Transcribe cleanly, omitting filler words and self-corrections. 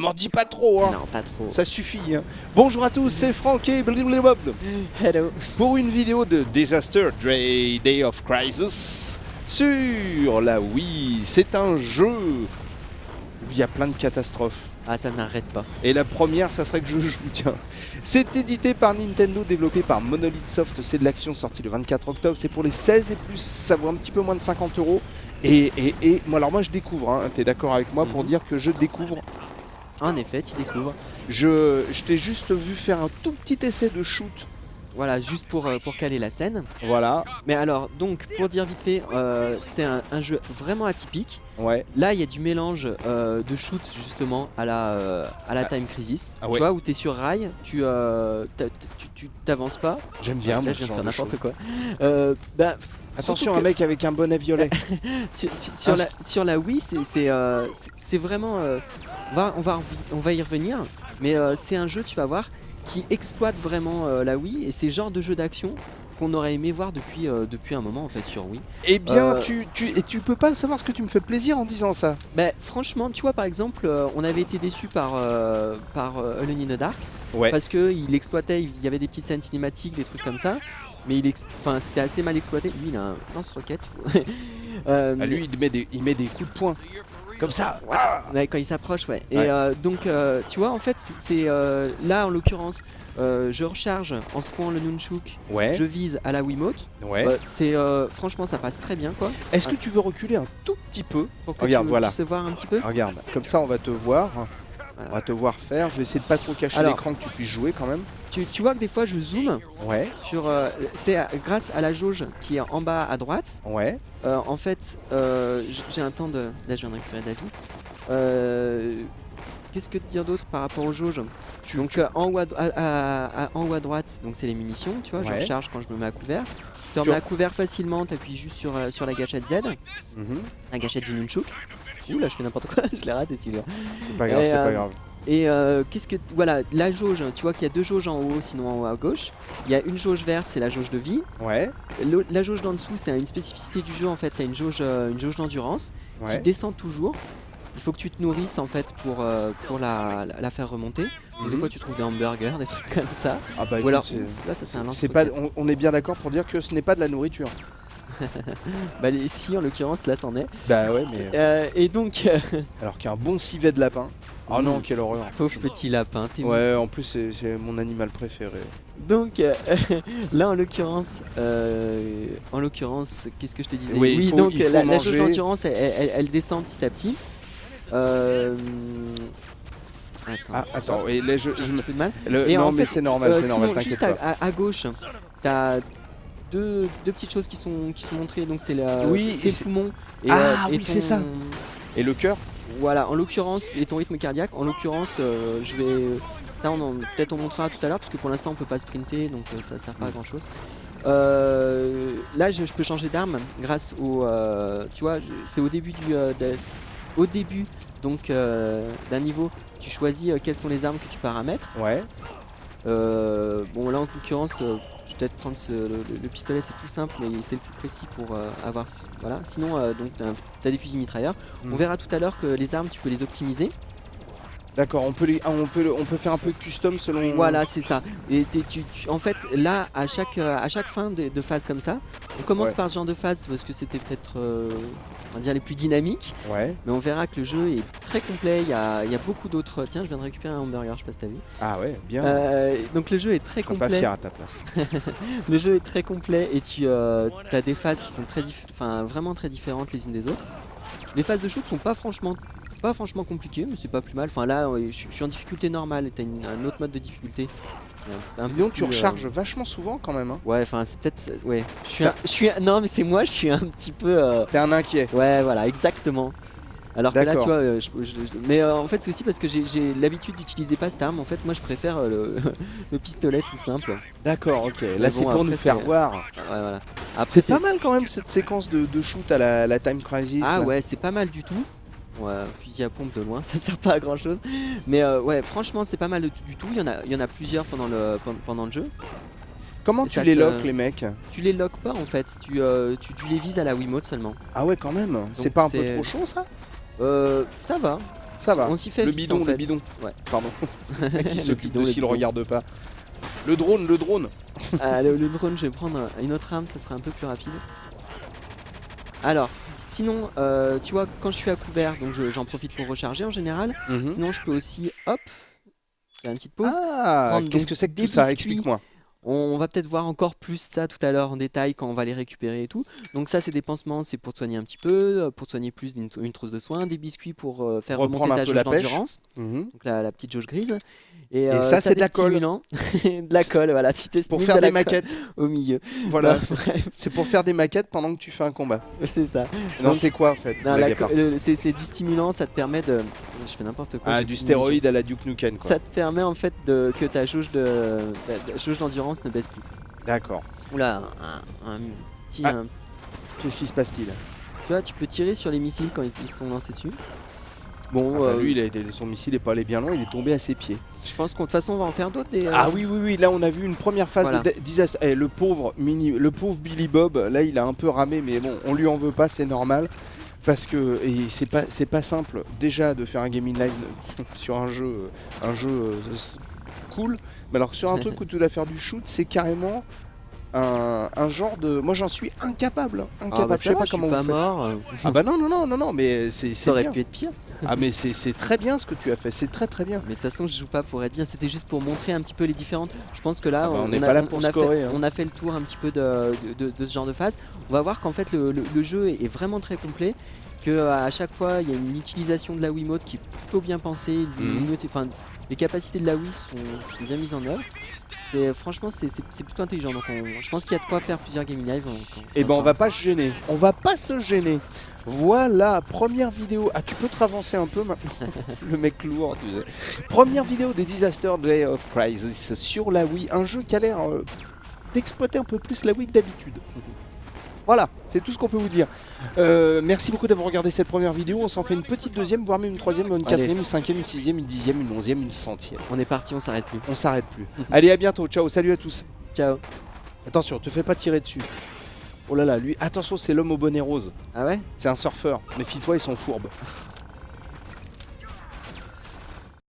m'en dis pas trop, hein. Non, pas trop. Ça suffit, hein. Bonjour à tous, c'est Franck et blablabla. Hello. Pour une vidéo de Disaster Day of Crisis sur la Wii. C'est un jeu où il y a plein de catastrophes. Ah, ça n'arrête pas. Et la première, ça serait que je joue, tiens. C'est édité par Nintendo, développé par Monolith Soft. C'est de l'action, sorti le 24 octobre. C'est pour les 16 et plus, ça vaut un petit peu moins de 50 €. Et moi je découvre, hein. T'es d'accord avec moi pour dire que je découvre. En effet, tu découvres. Je t'ai juste vu faire un tout petit essai de shoot. Voilà, juste pour caler la scène. Voilà. Mais alors, donc, pour dire vite fait, c'est un jeu vraiment atypique. Ouais. Là, il y a du mélange de shoot, justement, à la Time Crisis. Ah ouais. Tu vois, où tu es sur rail, tu t'avances pas. J'aime bien. Là, je viens de faire n'importe quoi. Attention, un mec avec un bonnet violet. sur la Wii, c'est vraiment... on va y revenir, mais c'est un jeu, tu vas voir, qui exploite vraiment la Wii, et c'est le genre de jeu d'action qu'on aurait aimé voir depuis un moment en fait sur Wii. Eh bien, tu peux pas savoir ce que tu me fais plaisir en disant ça. Bah franchement, tu vois, par exemple, on avait été déçu par Alone in the Dark, Ouais. parce que il exploitait, il y avait des petites scènes cinématiques, des trucs comme ça, mais c'était assez mal exploité. Lui, il a un lance-roquette. Lui, il met des coups de poing. Comme ça. Ouais, quand il s'approche, ouais. Et Ouais. donc, tu vois, en fait, c'est là en l'occurrence, je recharge en secouant le nunchuk, Ouais. je vise à la Wiimote. Ouais. Franchement, ça passe très bien, quoi. Est-ce que tu veux reculer un tout petit peu? Pour que Regarde, tu voilà. puisses voir un petit peu. Regarde, comme ça on va te voir. Voilà. On va te voir faire. Je vais essayer de pas trop cacher Alors, l'écran, que tu puisses jouer quand même. Tu vois que des fois, je zoome Ouais. sur. C'est grâce à la jauge qui est en bas à droite. Ouais. En fait, j'ai un temps de. Là, je viens de récupérer de la vie. Qu'est-ce que te dire d'autre par rapport aux jauges? Donc en haut à droite, donc c'est les munitions, tu vois, Ouais. je recharge quand je me mets à couvert. Tu te remets à couvert facilement, t'appuies juste sur la gâchette Z, la gâchette du nunchuk. Ouh là je fais n'importe quoi, je l'ai raté celui-là. C'est pas grave, c'est pas grave. Et qu'est-ce que... Voilà, la jauge, tu vois qu'il y a deux jauges en haut, sinon en haut à gauche. Il y a une jauge verte, c'est la jauge de vie. Ouais. La jauge d'en dessous, c'est une spécificité du jeu en fait, t'as une jauge d'endurance qui Ouais. descend toujours. Il faut que tu te nourrisses en fait pour la faire remonter. Donc, des fois tu trouves des hamburgers, des trucs comme ça. Ah bah Ou alors, écoute, là ça c'est un c'est pas, lance-roquette. on est bien d'accord pour dire que ce n'est pas de la nourriture. Bah si en l'occurrence là c'en est. Bah ouais, mais Et donc... alors qu'il y a un bon civet de lapin. Oh non, quelle horreur. Pauvre petit lapin, t'es mignon. Ouais, en plus c'est mon animal préféré. Donc là en l'occurrence, qu'est-ce que je te disais? Oui, il faut la manger. jauge d'endurance elle descend petit à petit. Ah attends, et là j'ai un petit peu de mal. non en mais fait, c'est normal, sinon, t'inquiète juste pas. à gauche, t'as deux petites choses qui sont montrées. Donc c'est Oui, tes c'est- poumons et, Ah et oui, c'est ça. Et le cœur? Voilà, en l'occurrence, et ton rythme cardiaque. En l'occurrence, ça peut-être on montrera tout à l'heure parce que pour l'instant on peut pas sprinter, donc ça sert pas à grand chose. Là je peux changer d'arme grâce au, tu vois, c'est au début au début donc d'un niveau, tu choisis quelles sont les armes que tu paramètres. Ouais. Bon là en l'occurrence, je vais peut-être prendre le pistolet, c'est tout simple, mais c'est le plus précis pour avoir, voilà. Sinon donc t'as des fusils mitrailleurs. On verra tout à l'heure que les armes tu peux les optimiser. D'accord, on peut faire un peu de custom selon. Voilà, c'est ça. Et en fait, là, à chaque fin de phase comme ça, on commence Ouais. par ce genre de phase parce que c'était peut-être, on va dire, les plus dynamiques. Ouais. Mais on verra que le jeu est très complet. Il y a beaucoup d'autres. Tiens, je viens de récupérer un hamburger, je sais pas si t'as vu. Ah ouais, bien. Donc le jeu est très Je serais pas complet. fier à ta place. Le jeu est très complet et tu as des phases qui sont vraiment très différentes les unes des autres. Les phases de shoot sont pas franchement compliquées, mais c'est pas plus mal. Enfin là, je suis en difficulté normale. T'as un autre mode de difficulté. Lyon, tu recharges vachement souvent quand même. Hein. Ouais, enfin c'est peut-être, ouais. Non, mais c'est moi, je suis un petit peu. T'es un inquiet. Ouais, voilà, exactement. Alors que là, tu D'accord. vois, mais en fait, c'est aussi parce que j'ai l'habitude d'utiliser pas cette arme. En fait, moi, je préfère le pistolet tout simple. D'accord, ok. Mais Là, bon, c'est pour nous après, faire c'est- voir. Ouais, voilà. Après, C'est pas mal quand même cette séquence de shoot à la Time Crisis. Ah là. ouais, c'est pas mal du tout. Ouais, fusil à pompe de loin, ça sert pas à grand chose. Mais ouais, franchement, c'est pas mal du tout. Il y en a plusieurs pendant le jeu. Comment Et tu ça les se- loques les mecs? Tu les loques pas en fait, tu les vises à la Wiimote seulement. Ah ouais, quand même. C'est pas un peu c'est- trop chaud ça? Ça va. Ça va. On s'y fait Le vite, bidon, en fait. le bidon. Ouais. Pardon. Qui s'occupe bidon, de le s'il bidon. regarde pas. Le drone, le drone. Ah, le drone, je vais prendre une autre arme, ça sera un peu plus rapide. Alors, sinon, tu vois, quand je suis à couvert, donc j'en profite pour recharger en général. Mhm. Sinon, je peux aussi, hop, faire une petite pause. Ah, prendre qu'est-ce donc que c'est que des tout ça? biscuits. Explique-moi. On va peut-être voir encore plus ça tout à l'heure en détail quand on va les récupérer et tout. Donc ça c'est des pansements, c'est pour te soigner un petit peu, pour te soigner plus une trousse de soins, des biscuits pour faire remonter Reprendre un ta peu jauge la pêche. d'endurance, Mhm. donc la petite jauge grise. Et, ça, c'est de la colle. stimulant. De la colle, voilà, tu testes Pour faire des maquettes. au milieu. Voilà, Non, bref, c'est pour faire des maquettes pendant que tu fais un combat. c'est ça. Non, Donc, c'est quoi en fait? non, Blague à part. c'est du stimulant, ça te permet de... Je fais n'importe quoi. Ah, j'ai du plus de stéroïde à la Duke Nukem quoi. ça te permet en fait que ta jauge d'endurance ne baisse plus. D'accord. Oula, un petit... Ah. Qu'est-ce qui se passe-t-il? Tu vois, tu peux tirer sur les missiles quand ils se sont lancés dessus. Bon, Ah bah lui, son missile est pas allé bien loin, il est tombé à ses pieds. je pense qu'de toute façon on va en faire d'autres des... Ah oui, oui, oui, là on a vu une première phase Voilà. de disaster. Eh, le pauvre Billy Bob, là il a un peu ramé, mais bon, on lui en veut pas, c'est normal. Parce que c'est pas simple déjà de faire un gaming live sur un jeu cool, mais alors sur un truc où tu dois faire du shoot, c'est carrément un genre de... Moi j'en suis incapable, Ah bah je sais pas comment je vous suis pas faites. mort. Ah bah non, mais c'est Ça aurait bien. pu être pire. Ah mais c'est très bien ce que tu as fait, c'est très très bien. Mais de toute façon je joue pas pour être bien, c'était juste pour montrer un petit peu les différentes. Je pense que là Ah bah, on n'est pas là pour scorer, hein. on a fait le tour un petit peu de ce genre de phase. On va voir qu'en fait le jeu est vraiment très complet. Que à chaque fois il y a une utilisation de la Wiimote qui est plutôt bien pensée. Enfin, les capacités de la Wii sont bien mises en œuvre. Franchement c'est plutôt intelligent. Donc je pense qu'il y a de quoi faire plusieurs gaming live. Et ben on va pas se gêner, on va pas se gêner. Voilà, première vidéo. Ah, tu peux te ravancer un peu maintenant. Le mec lourd, tu sais. Première vidéo des Disaster Day of Crisis sur la Wii. Un jeu qui a l'air d'exploiter un peu plus la Wii que d'habitude. Voilà, c'est tout ce qu'on peut vous dire. Merci beaucoup d'avoir regardé cette première vidéo. On s'en fait une petite deuxième, voire même une troisième, une quatrième, une cinquième, une sixième, une dixième, une onzième, une centième. On est parti, on s'arrête plus. On s'arrête plus. Allez, à bientôt. Ciao, salut à tous. Ciao. Attention, te fais pas tirer dessus. Oh là là, lui, attention, c'est l'homme au bonnet rose. Ah ouais? C'est un surfeur. Méfie-toi, ils sont fourbes.